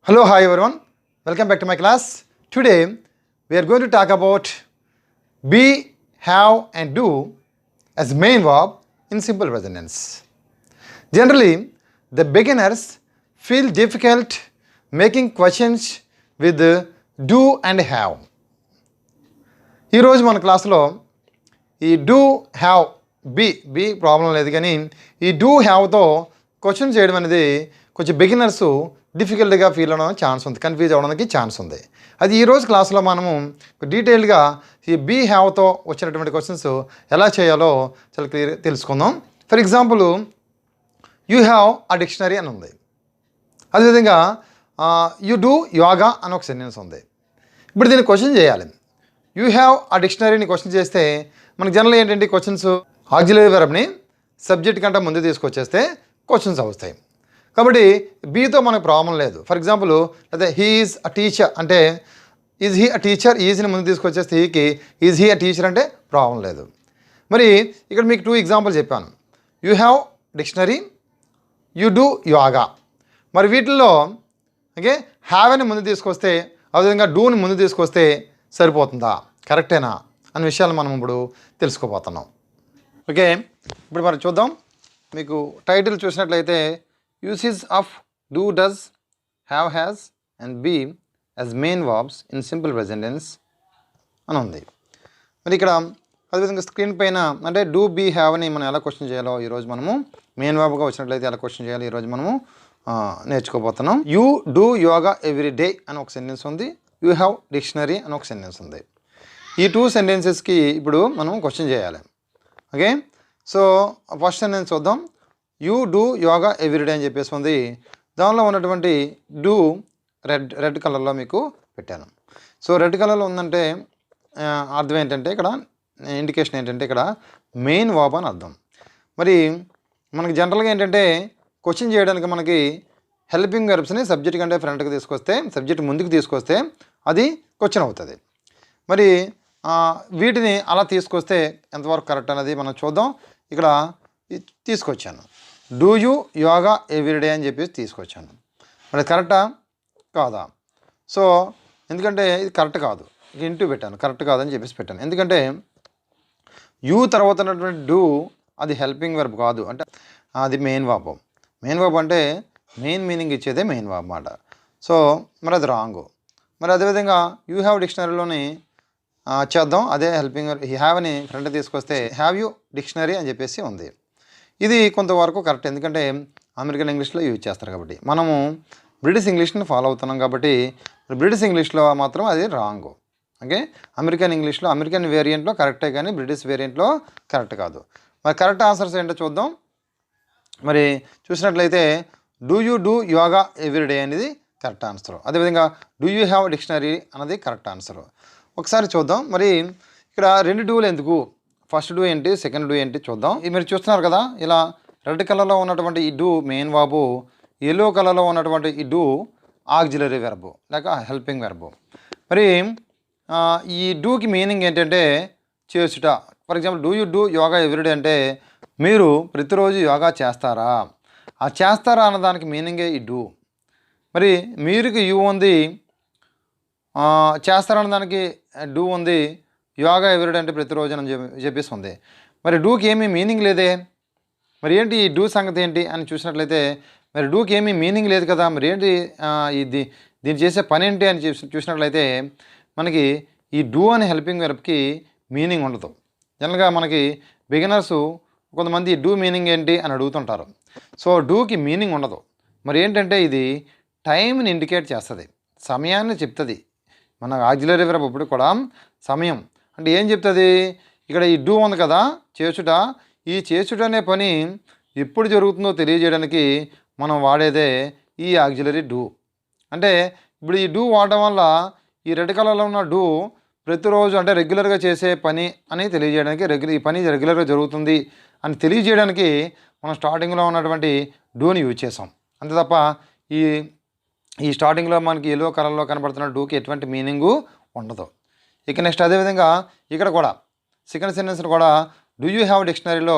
Hello, hi everyone. Welcome back to my class. Today we are going to talk about be, have and do as main verb in simple present tense. Generally, the beginners feel difficult making questions with do and have. ఈ రోజు మన క్లాస్లో ఈ do have B problem లేదు, కానీ ఈ do హ్యావ్తో question చేయడం అనేది కొంచెం బిగినర్స్ డిఫికల్ట్గా ఫీల్ అవ్వడం ఛాన్స్ ఉంది, కన్ఫ్యూజ్ అవ్వడానికి ఛాన్స్ ఉంది. అది ఈరోజు క్లాస్లో మనము డీటెయిల్గా ఈ బీ హ్యావ్తో వచ్చినటువంటి క్వశ్చన్స్ ఎలా చేయాలో చాలా క్లియర్ తెలుసుకుందాం. ఫర్ ఎగ్జాంపుల్, యూ హ్యావ్ ఆ డిక్షనరీ అని ఉంది. అదేవిధంగా యూ డూ యోగా అని ఒక సెంటెన్స్ ఉంది. ఇప్పుడు దీన్ని క్వశ్చన్ చేయాలి. యూ హ్యావ్ ఆ డిక్షనరీని క్వశ్చన్ చేస్తే మనకి జనరల్ ఏంటంటే క్వశ్చన్స్ ఆక్సిలరీ వెర్బ్ని సబ్జెక్ట్ కంటే ముందు తీసుకొచ్చేస్తే క్వశ్చన్స్ వస్తాయి. కాబట్టి బీతో మనకు ప్రాబ్లం లేదు. ఫర్ ఎగ్జాంపుల్, అదే హీ ఈజ్ అ టీచర్ అంటే ఈజ్ హీ అ టీచర్, ఈజ్ని ముందు తీసుకొచ్చేస్తే హీకి ఈజ్ హీ అ టీచర్ అంటే ప్రాబ్లం లేదు. మరి ఇక్కడ మీకు 2 ఎగ్జాంపుల్ చెప్పాను. You have dictionary, you do yoga. మరి వీటిల్లో ఓకే హ్యావ్ అని ముందు తీసుకొస్తే, అదేవిధంగా డూని ముందు తీసుకొస్తే సరిపోతుందా, కరెక్టేనా అనే విషయాలు మనం ఇప్పుడు తెలుసుకోబోతున్నాం. ఓకే, ఇప్పుడు మనం చూద్దాం. మీకు టైటిల్ చూసినట్లయితే usage of do, does, have, has and be as main verbs in simple present tense అని ఉంది. మరి ఇక్కడ అదేవిధంగా స్క్రీన్ పైన అంటే డూ, బీ, హ్యావ్ అని మనం ఎలా క్వశ్చన్ చేయాలో ఈరోజు మనము మెయిన్ వర్బ్గా వచ్చినట్లయితే ఎలా క్వశ్చన్ చేయాలో ఈరోజు మనము నేర్చుకోబోతున్నాం. You do yoga every day అని ఒక సెంటెన్స్ ఉంది. యూ హ్యావ్ డిక్షనరీ అని ఒక సెంటెన్స్ ఉంది. ఈ 2 సెంటెన్సెస్కి ఇప్పుడు మనం క్వశ్చన్ చేయాలి. ఓకే, సో ఫస్ట్ సెంటెన్స్ చూద్దాం. యూ డూ యోగా ఎవ్రీడే అని చెప్పేసి ఉంది. దానిలో ఉన్నటువంటి డూ రెడ్ కలర్లో మీకు పెట్టాను. సో రెడ్ కలర్లో ఉందంటే అర్థం ఏంటంటే, ఇక్కడ ఇండికేషన్ ఏంటంటే ఇక్కడ మెయిన్ వర్బ్ అని అర్థం. మరి మనకి జనరల్గా ఏంటంటే క్వశ్చన్ చేయడానికి మనకి హెల్పింగ్ వెర్బ్స్ని సబ్జెక్ట్ కంటే ఫ్రంట్కి తీసుకొస్తే, సబ్జెక్ట్ ముందుకు తీసుకొస్తే అది క్వశ్చన్ అవుతుంది. మరి వీటిని అలా తీసుకొస్తే ఎంతవరకు కరెక్ట్ అనేది మనం చూద్దాం. ఇక్కడ తీసుకొచ్చాను డూ యూ యోగా ఎవ్రీడే అని చెప్పేసి తీసుకొచ్చాను. మరి కరెక్టా కాదా? సో ఎందుకంటే ఇది కరెక్ట్ కాదు, ఇంటూ పెట్టాను, కరెక్ట్ కాదని చెప్పేసి పెట్టాను. ఎందుకంటే యూ తర్వాత ఉన్నటువంటి డూ అది హెల్పింగ్ వర్బ్ కాదు, అంటే అది మెయిన్ వర్బ్. మెయిన్ వర్బ్ అంటే మెయిన్ మీనింగ్ ఇచ్చేదే మెయిన్ వర్బ్ అన్నమాట. సో మరి అది రాంగ్. మరి అదేవిధంగా యూ హ్యావ్ డిక్షనరీలోని చేద్దాం, అదే హెల్పింగ్ వర్బ్ హ్యావ్ అని ఫ్రంట్ తీసుకొస్తే హ్యావ్ యూ డిక్షనరీ అని చెప్పేసి ఉంది. ఇది కొంతవరకు కరెక్ట్, ఎందుకంటే అమెరికన్ ఇంగ్లీష్లో యూజ్ చేస్తారు కాబట్టి. మనము బ్రిటిష్ ఇంగ్లీష్ని ఫాలో అవుతున్నాం కాబట్టి బ్రిటిష్ ఇంగ్లీష్లో మాత్రం అది రాంగ్. ఓకే, అమెరికన్ ఇంగ్లీష్లో అమెరికన్ వేరియంట్లో కరెక్టే, కానీ బ్రిటిష్ వేరియంట్లో కరెక్ట్ కాదు. మరి కరెక్ట్ ఆన్సర్స్ ఏంటో చూద్దాం. మరి చూసినట్లయితే do you do yoga everyday అనేది కరెక్ట్ ఆన్సర్. అదేవిధంగా డూ యూ హ్యావ్ డిక్షనరీ అన్నది కరెక్ట్ ఆన్సర్. ఒకసారి చూద్దాం. మరి ఇక్కడ 2 డూలు ఎందుకు, ఫస్ట్ డూ ఏంటి, సెకండ్ డూ ఏంటి చూద్దాం. ఇది మీరు చూస్తున్నారు కదా, ఇలా రెడ్ కలర్లో ఉన్నటువంటి ఈ డూ మెయిన్ వర్బ్, ఎల్లో కలర్లో ఉన్నటువంటి ఈ డూ ఆక్సిలరీ వెర్బ్ లేక హెల్పింగ్ వెర్బ్. మరి ఈ డూకి మీనింగ్ ఏంటంటే చేసుట. For example, do you do yoga everyday అంటే మీరు ప్రతిరోజు యోగా చేస్తారా, ఆ చేస్తారా అన్నదానికి మీనింగే ఈ డూ. మరి మీరుకి యూ ఉంది, చేస్తారన్న దానికి డూ ఉంది, యోగా ఎవ్రీడే అంటే ప్రతిరోజు అని చెప్పేసి ఉంది. మరి డూకి ఏమీ మీనింగ్ లేదే, మరి ఏంటి ఈ డూ సంగతి ఏంటి అని చూసినట్లయితే మరి డూకి ఏమీ మీనింగ్ లేదు కదా, మరి ఏంటి దీన్ని చేసే పని ఏంటి అని చూసినట్లయితే మనకి ఈ డూ అనే హెల్పింగ్ వెర్బ్కి మీనింగ్ ఉండదు. జనరల్గా మనకి బిగినర్స్ కొంతమంది డూ మీనింగ్ ఏంటి అని అడుగుతుంటారు. సో డూకి మీనింగ్ ఉండదు. మరి ఏంటంటే ఇది టైంని ఇండికేట్ చేస్తుంది, సమయాన్ని చెప్తుంది. మన ఆక్సిలరీ వెర్బ్ ఇప్పుడు కూడా సమయం అంటే ఏం చెప్తుంది, ఇక్కడ ఈ డూ ఉంది కదా చేసుట, ఈ చేసుట అనే పని ఎప్పుడు జరుగుతుందో తెలియజేయడానికి మనం వాడేదే ఈ ఆక్సిలరీ డూ. అంటే ఇప్పుడు ఈ డూ వాడడం వల్ల ఈ రెడ్ కలర్లో ఉన్న డూ ప్రతిరోజు అంటే రెగ్యులర్గా చేసే పని అని తెలియజేయడానికి, ఈ పని రెగ్యులర్గా జరుగుతుంది అని తెలియజేయడానికి మనం స్టార్టింగ్లో ఉన్నటువంటి డూని యూజ్ చేసాం. అంతే తప్ప ఈ స్టార్టింగ్లో మనకి ఎల్లో కలర్లో కనబడుతున్న డూకి ఎటువంటి మీనింగు ఉండదు. ఇక నెక్స్ట్ అదేవిధంగా ఇక్కడ కూడా సెకండ్ సెంటెన్స్ కూడా డూ యూ హ్యావ్ డిక్షనరీలో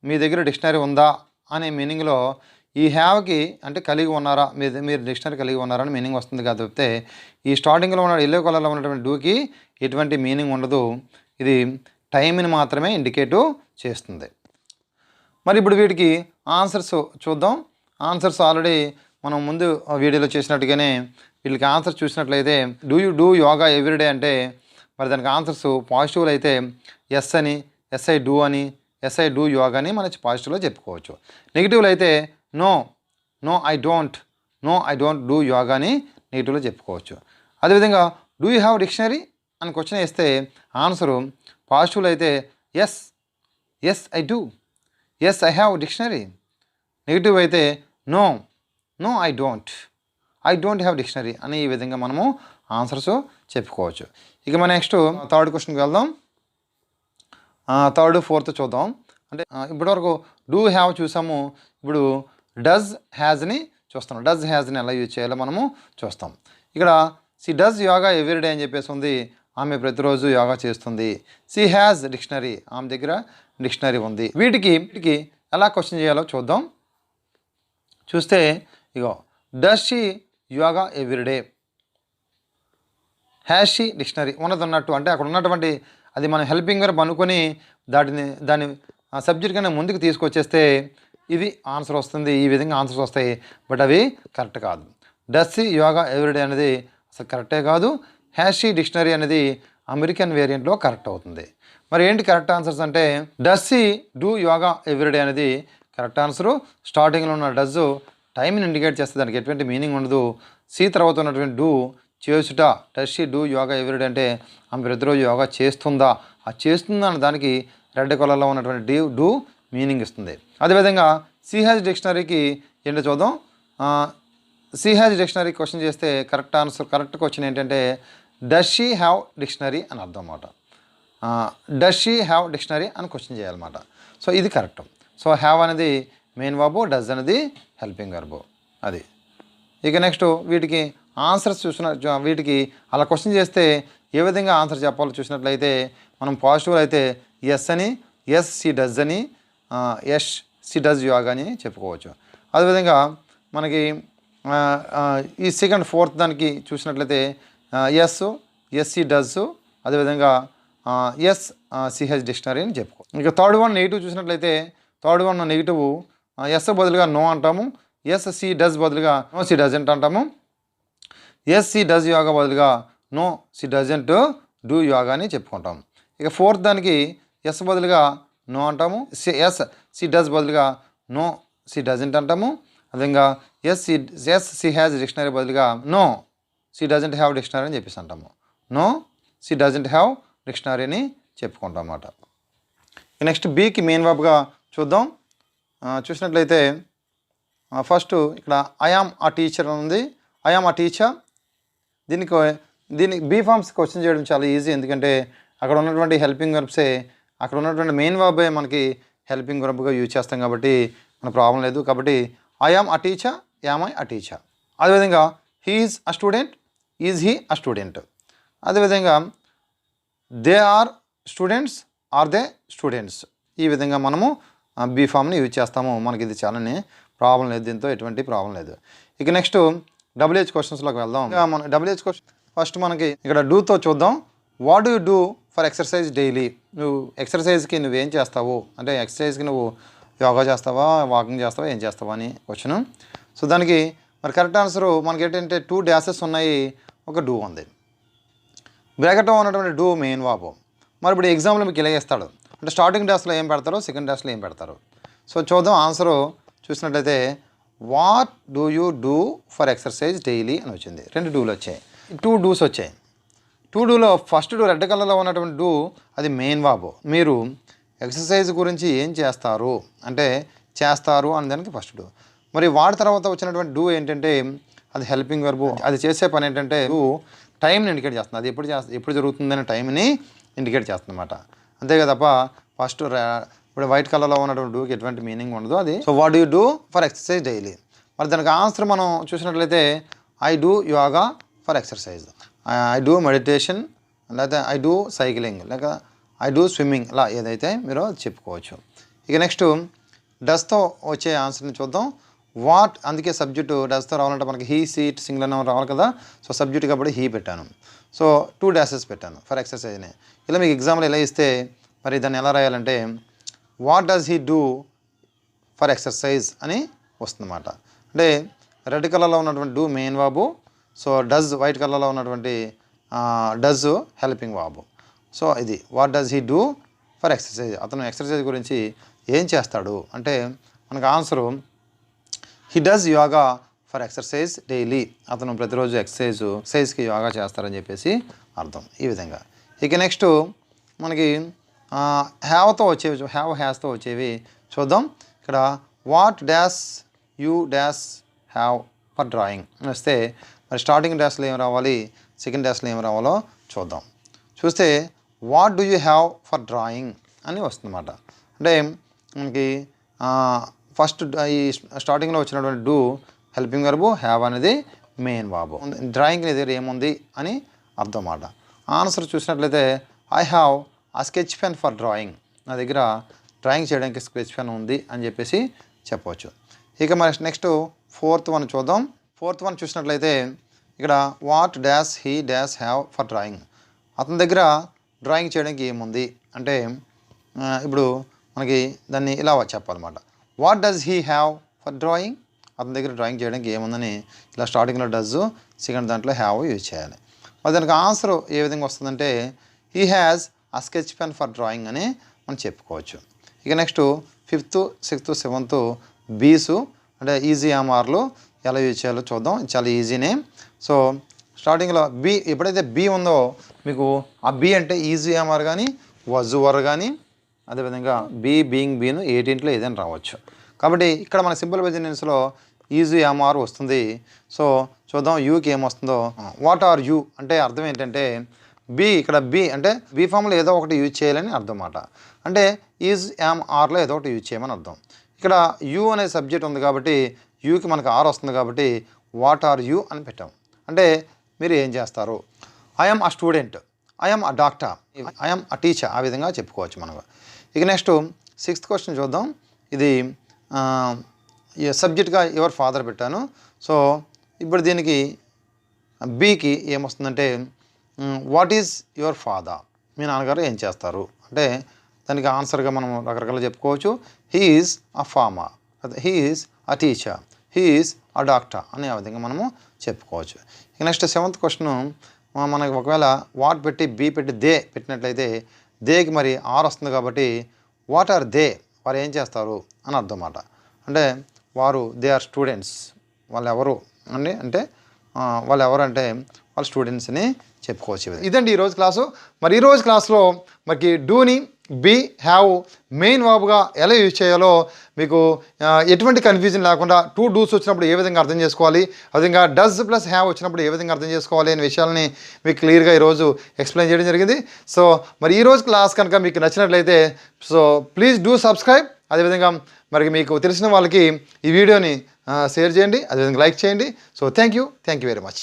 మీ దగ్గర డిక్షనరీ ఉందా అనే మీనింగ్లో ఈ హ్యావ్కి అంటే కలిగి ఉన్నారా, మీరు డిక్షనరీ కలిగి ఉన్నారా అని మీనింగ్ వస్తుంది కాబట్టి ఈ స్టార్టింగ్లో ఉన్న ఎల్లో కలర్లో ఉన్నటువంటి డూకి ఎటువంటి మీనింగ్ ఉండదు. ఇది టైంని మాత్రమే ఇండికేట్ చేస్తుంది. మరి ఇప్పుడు వీటికి ఆన్సర్స్ చూద్దాం. ఆన్సర్స్ ఆల్రెడీ మనం ముందు వీడియోలో చేసినట్టుగానే వీళ్ళకి ఆన్సర్స్ చూసినట్లయితే do you do yoga everyday అంటే మరి దానికి ఆన్సర్స్ పాజిటివ్లు అయితే ఎస్ అని, ఎస్ఐ డూ అని, ఎస్ఐ డూ యోగా అని మనం పాజిటివ్లో చెప్పుకోవచ్చు. నెగిటివ్లు అయితే no I don't do yoga అని నెగిటివ్లో చెప్పుకోవచ్చు. అదేవిధంగా డూ యూ హ్యావ్ డిక్షనరీ అని క్వశ్చన్ వేస్తే ఆన్సరు పాజిటివ్లో అయితే yes I do, yes I have dictionary. Negative అయితే no I don't have dictionary అని ఈ విధంగా మనము ఆన్సర్స్ చెప్పుకోవచ్చు. ఇక మన నెక్స్ట్ థర్డ్ క్వశ్చన్కి వెళ్దాం. థర్డ్ ఫోర్త్ చూద్దాం. అంటే ఇప్పటివరకు డూ హ్యావ్ చూసాము, ఇప్పుడు డస్ హ్యాజ్ని చూస్తాం. డస్ హ్యాజ్ని ఎలా యూజ్ చేయాలో మనము చూస్తాం. ఇక్కడ సి డస్ యోగా ఎవ్రీడే అని చెప్పేసి ఉంది, ఆమె ప్రతిరోజు యోగా చేస్తుంది. సి హ్యాజ్ డిక్షనరీ, ఆమె దగ్గర డిక్షనరీ ఉంది. వీటికి ఎలా క్వశ్చన్ చేయాలో చూద్దాం. చూస్తే ఇగో does she yoga everyday, has she dictionary ఉన్నట్టు అంటే అక్కడ ఉన్నటువంటి అది మనం హెల్పింగ్ వర్బ్ అనుకొని దాని సబ్జెక్ట్ కన్నా ముందుకు తీసుకొచ్చేస్తే ఇది ఆన్సర్ వస్తుంది. ఈ విధంగా ఆన్సర్స్ వస్తాయి, బట్ అవి కరెక్ట్ కాదు. డస్ షీ యోగా ఎవ్రీడే అనేది అసలు కరెక్టే కాదు. హ్యాష్ షీ డిక్షనరీ అనేది అమెరికన్ వేరియంట్లో కరెక్ట్ అవుతుంది. మరి ఏంటి కరెక్ట్ ఆన్సర్స్ అంటే does she do yoga everyday అనేది కరెక్ట్ ఆన్సరు. స్టార్టింగ్లో ఉన్న డస్ టైంని ఇండికేట్ చేస్తే దానికి ఎటువంటి మీనింగ్ ఉండదు. సి తర్వాత ఉన్నటువంటి డూ చేసుట, does she do yoga everyday అంటే ఆమె ప్రతిరోజు యోగా చేస్తుందా, ఆ చేస్తుందా అన్న దానికి రెడ్ కలర్లో ఉన్నటువంటి డూ మీనింగ్ ఇస్తుంది. అదేవిధంగా సి హ్యాజ్ డిక్షనరీకి ఏంటో చూద్దాం. సి హ్యాజ్ డిక్షనరీ క్వశ్చన్ చేస్తే కరెక్ట్ ఆన్సర్, కరెక్ట్ క్వశ్చన్ ఏంటంటే డస్ షీ హ్యావ్ డిక్షనరీ అని అర్థం అన్నమాట. డస్ షీ హ్యావ్ డిక్షనరీ అని క్వశ్చన్ చేయాలన్నమాట. సో ఇది కరెక్ట్. సో హ్యావ్ అనేది మెయిన్ వర్బ్, డస్ అనేది హెల్పింగ్ వర్బ్. అది ఇక నెక్స్ట్ వీటికి ఆన్సర్స్ వీటికి అలా క్వశ్చన్ చేస్తే ఏ విధంగా ఆన్సర్ చెప్పాలో చూసినట్లయితే మనం పాజిటివ్ అయితే ఎస్ అని, ఎస్ సి డస్ అని, ఎస్ సి డస్ యోగా అని చెప్పుకోవచ్చు. అదేవిధంగా మనకి ఈ సెకండ్ ఫోర్త్ దానికి చూసినట్లయితే ఎస్ సి డస్, అదేవిధంగా ఎస్ సి హెచ్ డిక్షనరీ అని చెప్పుకో. ఇక థర్డ్ వన్ నెగిటివ్ చూసినట్లయితే థర్డ్ వన్ నెగిటివ్ ఎస్ బదులుగా నో అంటాము, ఎస్ సి డస్ బదులుగా నో సి డజంట్ అంటాము, ఎస్ సి డస్ యోగా బదులుగా no she doesn't do yoga అని చెప్పుకుంటాం. ఇక ఫోర్త్ దానికి ఎస్ బదులుగా నో అంటాము, ఎస్ సి డస్ బదులుగా నో సి డజంట్ అంటాము. అదేవిధంగా ఎస్ సి హ్యాజ్ డిక్షనరీ బదులుగా no she doesn't have dictionary అని చెప్పేసి అంటాము. No she doesn't have dictionary అని చెప్పుకుంటాం అన్నమాట. నెక్స్ట్ బీకి మెయిన్ వర్బ్గా చూద్దాం. చూసినట్లయితే ఫస్ట్ ఇక్కడ ఐ యామ్ ఆ టీచర్ అని ఉంది. I am a teacher. దీనికి బీ ఫార్మ్స్ క్వశ్చన్ చేయడం చాలా ఈజీ, ఎందుకంటే అక్కడ ఉన్నటువంటి హెల్పింగ్ వర్బ్సే, అక్కడ ఉన్నటువంటి మెయిన్ వర్బే మనకి హెల్పింగ్ వర్బ్గా యూజ్ చేస్తాం కాబట్టి మన ప్రాబ్లం లేదు. కాబట్టి I am a teacher, am I a teacher. అదేవిధంగా he is a student, is he a student. అదేవిధంగా they are students, are they students. ఈ విధంగా మనము బీ ఫామ్ని యూజ్ చేస్తాము. మనకి ఇది చాలానే ప్రాబ్లం లేదు, దీంతో ఎటువంటి ప్రాబ్లం లేదు. ఇక నెక్స్ట్ డబ్ల్యూహెచ్ క్వశ్చన్స్లోకి వెళ్దాం. మన డబ్ల్యూహెచ్ క్వశ్చన్ ఫస్ట్ మనకి ఇక్కడ డూతో చూద్దాం. What do you do for exercise daily? నువ్వు ఎక్సర్సైజ్కి నువ్వేం చేస్తావు అంటే ఎక్సర్సైజ్కి నువ్వు యోగా చేస్తావా, వాకింగ్ చేస్తావా, ఏం చేస్తావా అని క్వశ్చన్. సో దానికి మరి కరెక్ట్ ఆన్సరు మనకి ఏంటంటే 2 డాషెస్ ఉన్నాయి, ఒక డూ ఉంది. బ్రాకెట్లో ఉన్నటువంటి డూ మెయిన్ వర్బ్. మరి ఇప్పుడు ఎగ్జామ్లో మీకు ఇలా ఇస్తాడు అంటే స్టార్టింగ్ డాష్లో ఏం పెడతారు, సెకండ్ డాష్లో ఏం పెడతారు. సో చూద్దాం ఆన్సరు. చూసినట్లయితే what do you do for exercise daily అని వచ్చింది. 2 డూలు వచ్చాయి, 2 డూస్ వచ్చాయి. 2 డూలో ఫస్ట్ డూ రెడ్ కలర్లో ఉన్నటువంటి డూ అది మెయిన్ వర్బ్. మీరు ఎక్సర్సైజ్ గురించి ఏం చేస్తారు అంటే చేస్తారు అని దానికి ఫస్ట్ డూ. మరి వాటి తర్వాత వచ్చినటువంటి డూ ఏంటంటే అది హెల్పింగ్ వర్బ్. అది చేసే పని ఏంటంటే డూ టైంని ఇండికేట్ చేస్తుంది. అది ఎప్పుడు జరుగుతుందనే టైంని ఇండికేట్ చేస్తుంది అన్నమాట. అంతే కదా తప్ప ఫస్ట్ ఇప్పుడు వైట్ కలర్లో ఉన్నటువంటి డూకి ఎటువంటి మీనింగ్ ఉండదు. అది so what do you do for exercise daily. మరి దానికి ఆన్సర్ మనం చూసినట్లయితే I do yoga for exercise, I do meditation, లేకపోతే ఐ డూ సైక్లింగ్, లేక ఐ డూ స్విమ్మింగ్, అలా ఏదైతే మీరు చెప్పుకోవచ్చు. ఇక నెక్స్ట్ డస్తో వచ్చే ఆన్సర్ని చూద్దాం. వాట్ అందుకే సబ్జెక్టు డస్తో రావాలంటే మనకి హీ సీట్ సింగులర్ నౌన్ రావాలి కదా. సో సబ్జెక్ట్ కాబట్టి హీ పెట్టాను. సో 2 డాషెస్ పెట్టాను ఫర్ ఎక్సర్సైజ్ని. ఇలా మీకు ఎగ్జామ్లో ఎలా ఇస్తే మరి దాన్ని ఎలా రాయాలంటే what does he do for exercise అని వస్తుందన్నమాట. అంటే రెడ్ కలర్లో ఉన్నటువంటి do main verb, so does white కలర్లో ఉన్నటువంటి డస్ హెల్పింగ్ వర్బ్. సో ఇది what does he do for exercise, అతను ఎక్సర్సైజ్ గురించి ఏం చేస్తాడు అంటే మనకు answer he does yoga for exercise daily, అతను ప్రతిరోజు ఎక్సర్సైజ్కి యోగా చేస్తారని చెప్పేసి అర్థం. ఈ విధంగా ఇక నెక్స్ట్ మనకి హ్యావ్తో వచ్చేవి, హ్యాస్తో వచ్చేవి చూద్దాం. ఇక్కడ what dash you dash have for drawing అని వస్తే మరి స్టార్టింగ్ డాష్లో ఏం రావాలి, సెకండ్ డాష్లో ఏం రావాలో చూద్దాం. చూస్తే what do you have for drawing అని వస్తుందన్నమాట. అంటే మనకి ఫస్ట్ ఈ స్టార్టింగ్లో వచ్చినటువంటి డూ హెల్పింగ్ వర్బ్, హ్యావ్ అనేది మెయిన్ వర్బ్. డ్రాయింగ్ దగ్గర ఏముంది అని అర్థం అన్నమాట. ఆన్సర్ చూసినట్లయితే ఐ హ్యావ్ ఆ స్కెచ్ పెన్ ఫర్ డ్రాయింగ్, నా దగ్గర డ్రాయింగ్ చేయడానికి స్కెచ్ పెన్ ఉంది అని చెప్పేసి చెప్పవచ్చు. ఇక మరి నెక్స్ట్ ఫోర్త్ వన్ చూద్దాం. ఫోర్త్ వన్ చూసినట్లయితే ఇక్కడ what dash he dash have for drawing, అతని దగ్గర డ్రాయింగ్ చేయడానికి ఏముంది అంటే ఇప్పుడు మనకి దాన్ని ఇలా చెప్పాలన్నమాట. What does he have for drawing, అతని దగ్గర డ్రాయింగ్ చేయడానికి ఏముందని ఇలా స్టార్టింగ్లో డస్, సెకండ్ దాంట్లో హ్యావ్ యూజ్ చేయాలి. మరి దానికి ఆన్సర్ ఏ విధంగా వస్తుందంటే he has a sketch pen for drawing అని మనం చెప్పుకోవచ్చు. ఇక నెక్స్ట్ 5th, 6th, 7th బీసు అంటే ఈజీ ఎంఆర్లు ఎలా యూజ్ చేయాలో చూద్దాం. చాలా ఈజీనే. సో స్టార్టింగ్లో బీ ఎప్పుడైతే బీ ఉందో మీకు ఆ బీ అంటే ఈజీ ఎంఆర్ కానీ వజ్ వర్ కానీ అదేవిధంగా బీ బీయింగ్ బీను 18లో ఏదైనా రావచ్చు. కాబట్టి ఇక్కడ మన సింపుల్ ప్రెజెంట్ టెన్స్లో ఈజీ ఎంఆర్ వస్తుంది. సో చూద్దాం యూకి ఏమొస్తుందో. వాట్ ఆర్ యూ అంటే అర్థం ఏంటంటే బీ, ఇక్కడ బీ అంటే బీ ఫామ్లో ఏదో ఒకటి యూజ్ చేయాలని అర్థం అన్నమాట. అంటే ఈజ్ ఎంఆర్లో ఏదో ఒకటి యూజ్ చేయమని అర్థం. ఇక్కడ యూ అనే సబ్జెక్ట్ ఉంది కాబట్టి యూకి మనకు ఆర్ వస్తుంది కాబట్టి వాట్ ఆర్ యూ అని పెట్టాం. అంటే మీరు ఏం చేస్తారు. I'm a student, I'm a doctor, I'm a teacher, ఆ విధంగా చెప్పుకోవచ్చు మనం. ఇక నెక్స్ట్ 6th క్వశ్చన్ చూద్దాం. ఇది సబ్జెక్ట్గా యువర్ ఫాదర్ పెట్టాను. సో ఇప్పుడు దీనికి బీకి ఏమొస్తుందంటే వాట్ ఈజ్ యువర్ ఫాదర్, మీ నాన్నగారు ఏం చేస్తారు అంటే దానికి ఆన్సర్గా మనం రకరకాలు చెప్పుకోవచ్చు. He is a farmer, he is a teacher, he is a doctor అని ఆ విధంగా మనము చెప్పుకోవచ్చు. ఇక నెక్స్ట్ 7th క్వశ్చన్ మనకి ఒకవేళ వాట్ పెట్టి బీ పెట్టి దే పెట్టినట్లయితే దేకి మరి ఆర్ వస్తుంది కాబట్టి వాట్ ఆర్ దే, వారు ఏం చేస్తారు అని అర్థం అన్నమాట. అంటే వారు దే ఆర్ స్టూడెంట్స్, వాళ్ళు ఎవరు అండి అంటే వాళ్ళు ఎవరంటే వాళ్ళ స్టూడెంట్స్ని చెప్పుకోవచ్చు. ఇదండి ఈరోజు క్లాసు. మరి ఈరోజు క్లాస్లో మనకి డూని బీ హ్యావ్ మెయిన్ వర్బ్గా ఎలా యూజ్ చేయాలో మీకు ఎటువంటి కన్ఫ్యూజన్ లేకుండా 2 డూస్ వచ్చినప్పుడు ఏ విధంగా అర్థం చేసుకోవాలి, అదేవిధంగా డస్ ప్లస్ హ్యావ్ వచ్చినప్పుడు ఏ విధంగా అర్థం చేసుకోవాలి అనే విషయాలని మీకు క్లియర్గా ఈరోజు ఎక్స్ప్లెయిన్ చేయడం జరిగింది. సో మరి ఈరోజు క్లాస్ కనుక మీకు నచ్చినట్లయితే సో ప్లీజ్ డూ సబ్స్క్రైబ్. అదేవిధంగా మరి మీకు తెలిసిన వాళ్ళకి ఈ వీడియోని షేర్ చేయండి, అదేవిధంగా లైక్ చేయండి. So thank you very much.